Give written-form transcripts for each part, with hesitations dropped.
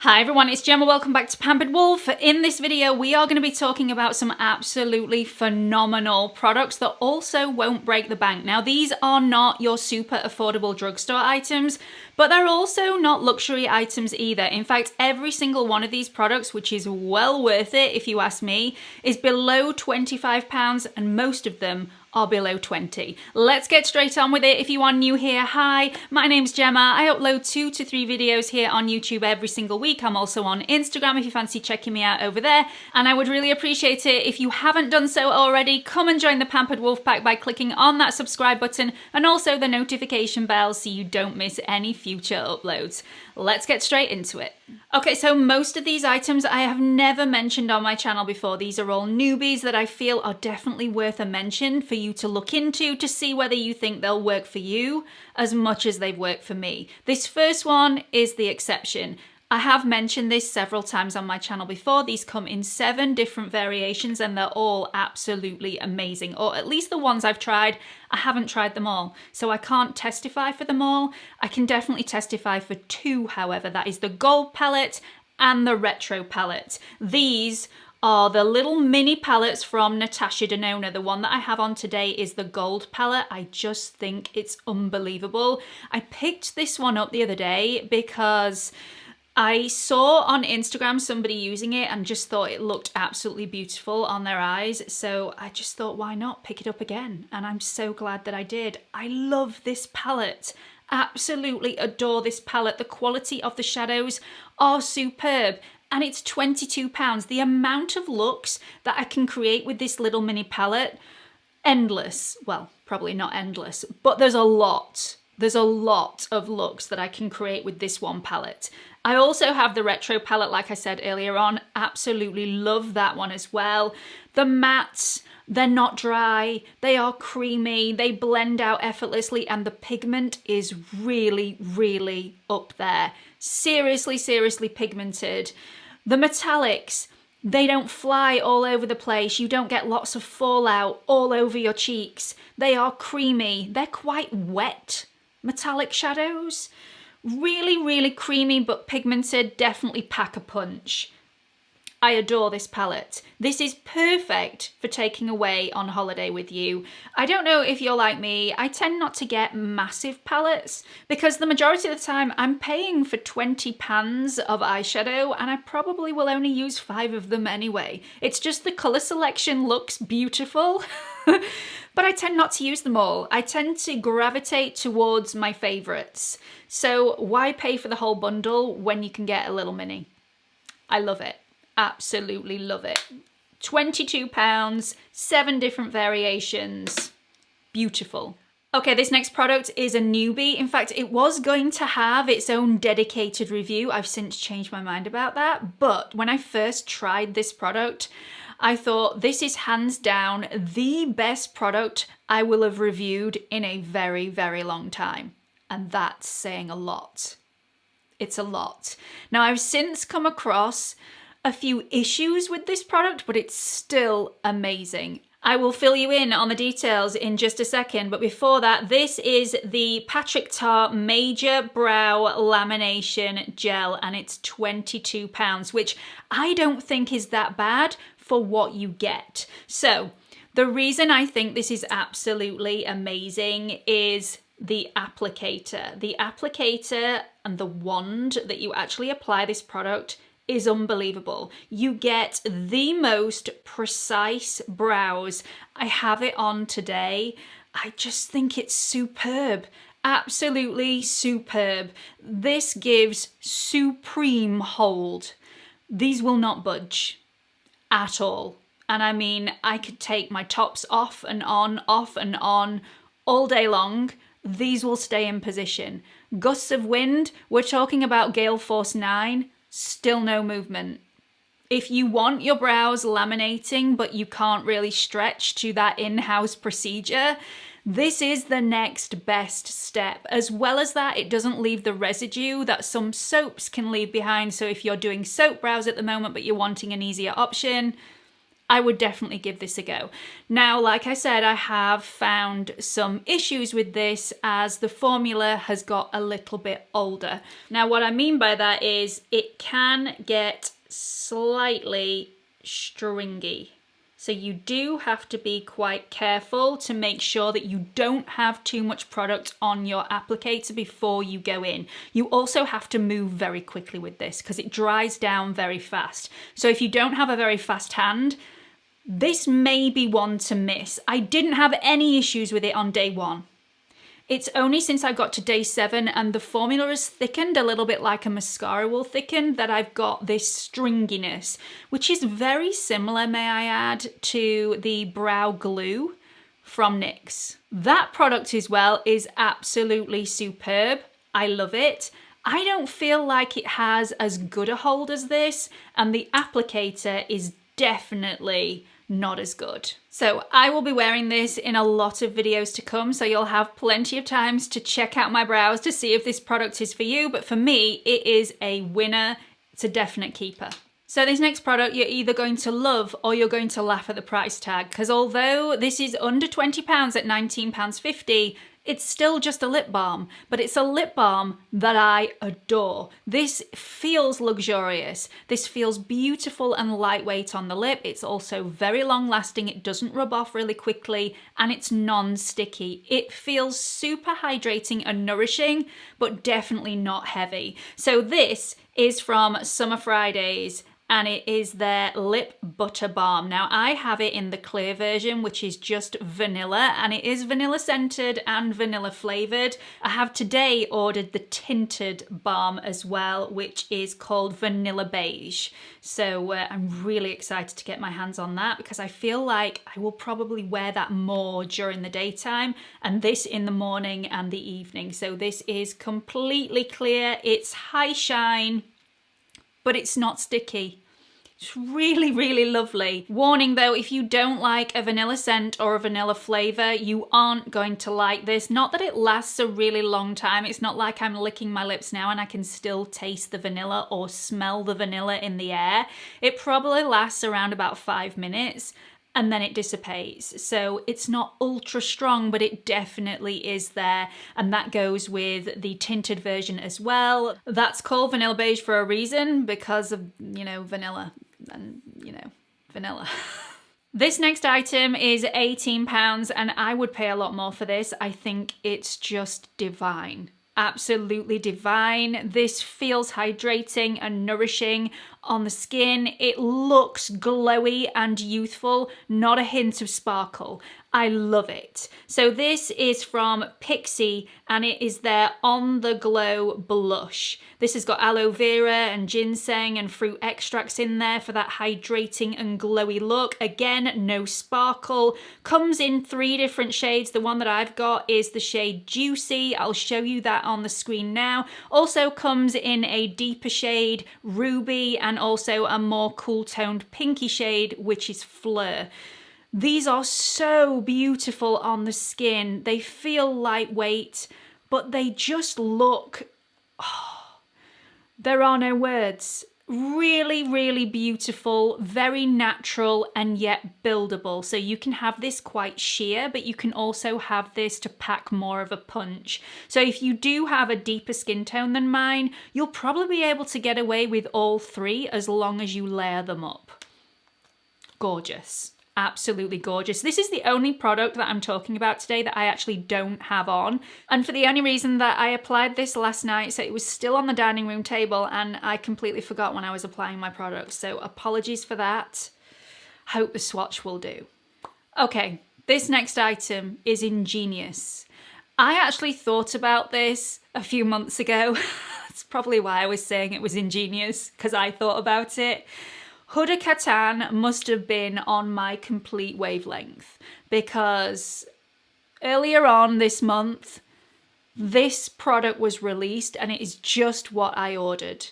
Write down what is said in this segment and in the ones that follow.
Hi everyone, it's Gemma. Welcome back to Pampered Wolf. In this video, we are going to be talking about some absolutely phenomenal products that also won't break the bank. Now, these are not your super affordable drugstore items, but they're also not luxury items either. In fact, every single one of these products, which is well worth it if you ask me, is below £25 and most of them are below 20. Let's get straight on with it. If you are new here, hi, my name's Gemma. I upload 2 to 3 videos here on YouTube every single week. I'm also on Instagram if you fancy checking me out over there. And I would really appreciate it if you haven't done so already. Come and join the Pampered Wolf Pack by clicking on that subscribe button and also the notification bell so you don't miss any future uploads. Let's get straight into it. Okay, so most of these items I have never mentioned on my channel before. These are all newbies that I feel are definitely worth a mention for you to look into to see whether you think they'll work for you as much as they've worked for me. This first one is the exception. I have mentioned this several times on my channel before. These come in 7 different variations and they're all absolutely amazing, or at least the ones I've tried. I haven't tried them all, so I can't testify for them all. I can definitely testify for 2, however. That is the gold palette and the retro palette. These are the little mini palettes from Natasha Denona. The one that I have on today is the gold palette. I just think it's unbelievable. I picked this one up the other day because I saw on Instagram somebody using it and just thought it looked absolutely beautiful on their eyes. So I just thought, why not pick it up again? And I'm so glad that I did. I love this palette. Absolutely adore this palette. The quality of the shadows are superb. And it's £22. The amount of looks that I can create with this little mini palette, endless. Well, probably not endless, but there's a lot. There's a lot of looks that I can create with this one palette. I also have the retro palette, like I said earlier on. Absolutely love that one as well. The mattes, they're not dry, they are creamy, they blend out effortlessly, and the pigment is really, really up there. Seriously, seriously pigmented. The metallics, they don't fly all over the place. You don't get lots of fallout all over your cheeks. They are creamy. They're quite wet metallic shadows. Really, really creamy but pigmented. Definitely pack a punch. I adore this palette. This is perfect for taking away on holiday with you. I don't know if you're like me, I tend not to get massive palettes because the majority of the time I'm paying for 20 pans of eyeshadow and I probably will only use 5 of them anyway. It's just the colour selection looks beautiful, but I tend not to use them all. I tend to gravitate towards my favourites. So why pay for the whole bundle when you can get a little mini? I love it. Absolutely love it. £22, 7 different variations. Beautiful. Okay, this next product is a newbie. In fact, it was going to have its own dedicated review. I've since changed my mind about that. But when I first tried this product, I thought this is hands down the best product I will have reviewed in a very, very long time. And that's saying a lot. It's a lot. Now, I've since come across a few issues with this product, but it's still amazing. I will fill you in on the details in just a second, but before that, this is the Patrick Ta Major Brow Lamination Gel, and it's £22, which I don't think is that bad for what you get. So the reason I think this is absolutely amazing is the applicator. The applicator and the wand that you actually apply this product is unbelievable. You get the most precise brows. I have it on today. I just think it's superb. Absolutely superb. This gives supreme hold. These will not budge at all. And I mean, I could take my tops off and on all day long. These will stay in position. Gusts of wind, we're talking about gale force 9, still no movement. If you want your brows laminating, but you can't really stretch to that in-house procedure, this is the next best step. As well as that, it doesn't leave the residue that some soaps can leave behind. So if you're doing soap brows at the moment, but you're wanting an easier option, I would definitely give this a go. Now, like I said, I have found some issues with this as the formula has got a little bit older. Now, what I mean by that is it can get slightly stringy. So you do have to be quite careful to make sure that you don't have too much product on your applicator before you go in. You also have to move very quickly with this because it dries down very fast. So if you don't have a very fast hand, this may be one to miss. I didn't have any issues with it on day 1. It's only since I got to day 7 and the formula has thickened a little bit like a mascara will thicken that I've got this stringiness, which is very similar, may I add, to the brow glue from NYX. That product as well is absolutely superb. I love it. I don't feel like it has as good a hold as this, and the applicator is definitely not as good. So I will be wearing this in a lot of videos to come, so you'll have plenty of times to check out my brows to see if this product is for you, but for me, it is a winner. It's a definite keeper. So this next product you're either going to love or you're going to laugh at the price tag, because although this is under £20 at £19.50, it's still just a lip balm, but it's a lip balm that I adore. This feels luxurious. This feels beautiful and lightweight on the lip. It's also very long lasting. It doesn't rub off really quickly and it's non-sticky. It feels super hydrating and nourishing, but definitely not heavy. So this is from Summer Fridays, and it is their lip butter balm. Now I have it in the clear version, which is just vanilla, and it is vanilla scented and vanilla flavored. I have today ordered the tinted balm as well, which is called Vanilla Beige. So I'm really excited to get my hands on that because I feel like I will probably wear that more during the daytime and this in the morning and the evening. So this is completely clear. It's high shine, but it's not sticky. It's really, really lovely. Warning though, if you don't like a vanilla scent or a vanilla flavor, you aren't going to like this. Not that it lasts a really long time. It's not like I'm licking my lips now and I can still taste the vanilla or smell the vanilla in the air. It probably lasts around about 5 minutes and then it dissipates. So it's not ultra strong, but it definitely is there. And that goes with the tinted version as well. That's called Vanilla Beige for a reason, because of, you know, vanilla and, you know, vanilla. This next item is £18 and I would pay a lot more for this. I think it's just divine. Absolutely divine. This feels hydrating and nourishing on the skin. It looks glowy and youthful, not a hint of sparkle. I love it. So this is from Pixie and it is their On The Glow blush. This has got aloe vera and ginseng and fruit extracts in there for that hydrating and glowy look. Again, no sparkle. Comes in 3 different shades. The one that I've got is the shade Juicy. I'll show you that on the screen now. Also comes in a deeper shade, Ruby, and also a more cool toned pinky shade, which is Fleur. These are so beautiful on the skin. They feel lightweight, but they just look, oh, there are no words. Really, really beautiful, very natural and yet buildable. So you can have this quite sheer, but you can also have this to pack more of a punch. So if you do have a deeper skin tone than mine, you'll probably be able to get away with all 3 as long as you layer them up. Gorgeous. Absolutely gorgeous. This is the only product that I'm talking about today that I actually don't have on. And for the only reason that I applied this last night, so it was still on the dining room table and I completely forgot when I was applying my products. So apologies for that. Hope the swatch will do. Okay, this next item is ingenious. I actually thought about this a few months ago. That's probably why I was saying it was ingenious, because I thought about it. Huda Beauty must have been on my complete wavelength, because earlier on this month, this product was released and it is just what I ordered.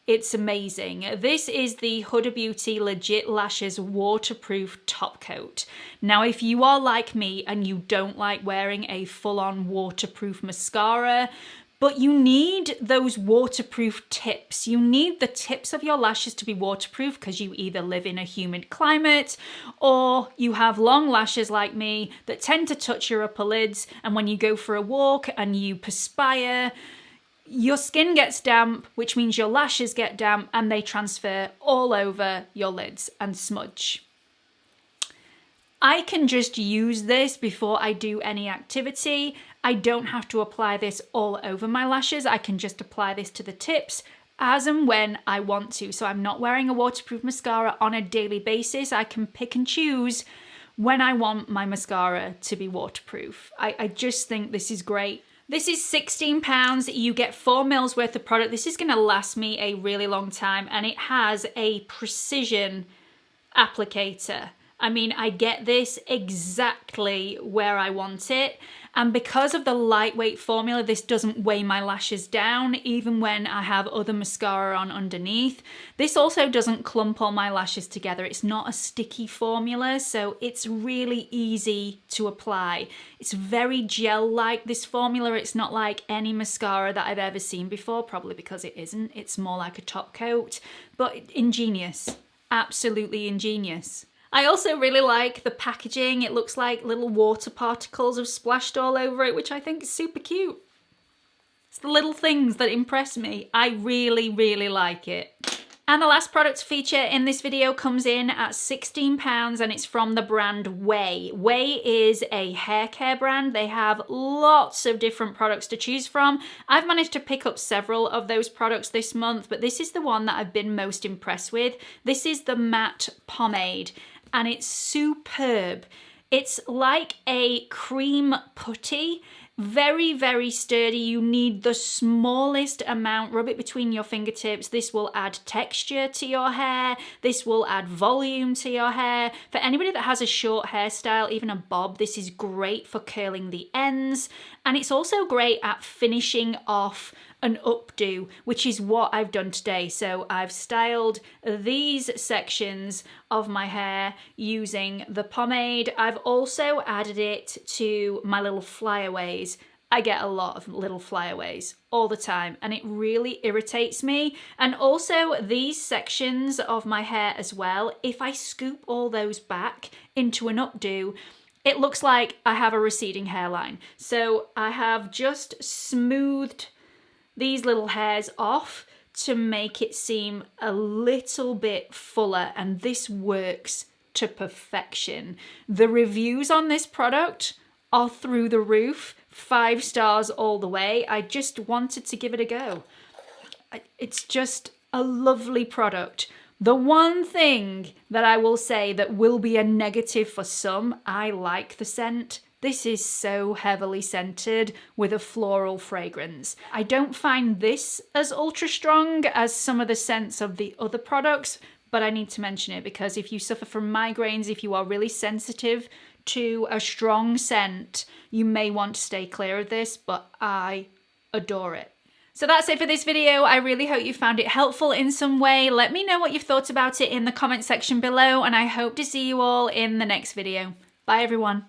It's amazing. This is the Huda Beauty Legit Lashes Waterproof Top Coat. Now, if you are like me and you don't like wearing a full-on waterproof mascara, but you need those waterproof tips. You need the tips of your lashes to be waterproof because you either live in a humid climate or you have long lashes like me that tend to touch your upper lids, and when you go for a walk and you perspire, your skin gets damp, which means your lashes get damp and they transfer all over your lids and smudge. I can just use this before I do any activity. I don't have to apply this all over my lashes. I can just apply this to the tips as and when I want to. So I'm not wearing a waterproof mascara on a daily basis. I can pick and choose when I want my mascara to be waterproof. I just think this is great. This is £16. You get 4 mils worth of product. This is going to last me a really long time, and it has a precision applicator. I mean, I get this exactly where I want it. And because of the lightweight formula, this doesn't weigh my lashes down, even when I have other mascara on underneath. This also doesn't clump all my lashes together. It's not a sticky formula, so it's really easy to apply. It's very gel-like, this formula. It's not like any mascara that I've ever seen before, probably because it isn't. It's more like a top coat, but ingenious, absolutely ingenious. I also really like the packaging. It looks like little water particles have splashed all over it, which I think is super cute. It's the little things that impress me. I really, really like it. And the last product feature in this video comes in at £16, and it's from the brand Way. Way is a hair care brand. They have lots of different products to choose from. I've managed to pick up several of those products this month, but this is the one that I've been most impressed with. This is the matte pomade, and it's superb. It's like a cream putty. Very, very sturdy. You need the smallest amount. Rub it between your fingertips. This will add texture to your hair. This will add volume to your hair. For anybody that has a short hairstyle, even a bob, this is great for curling the ends. And it's also great at finishing off an updo, which is what I've done today. So I've styled these sections of my hair using the pomade. I've also added it to my little flyaways. I get a lot of little flyaways all the time, and it really irritates me. And also these sections of my hair as well, if I scoop all those back into an updo, it looks like I have a receding hairline. So I have just smoothed these little hairs off to make it seem a little bit fuller, and this works to perfection. The reviews on this product are through the roof, 5 stars all the way. I just wanted to give it a go. It's just a lovely product. The one thing that I will say that will be a negative for some, I like the scent. This is so heavily scented with a floral fragrance. I don't find this as ultra strong as some of the scents of the other products, but I need to mention it because if you suffer from migraines, if you are really sensitive to a strong scent, you may want to stay clear of this, but I adore it. So that's it for this video. I really hope you found it helpful in some way. Let me know what you've thought about it in the comment section below, and I hope to see you all in the next video. Bye everyone.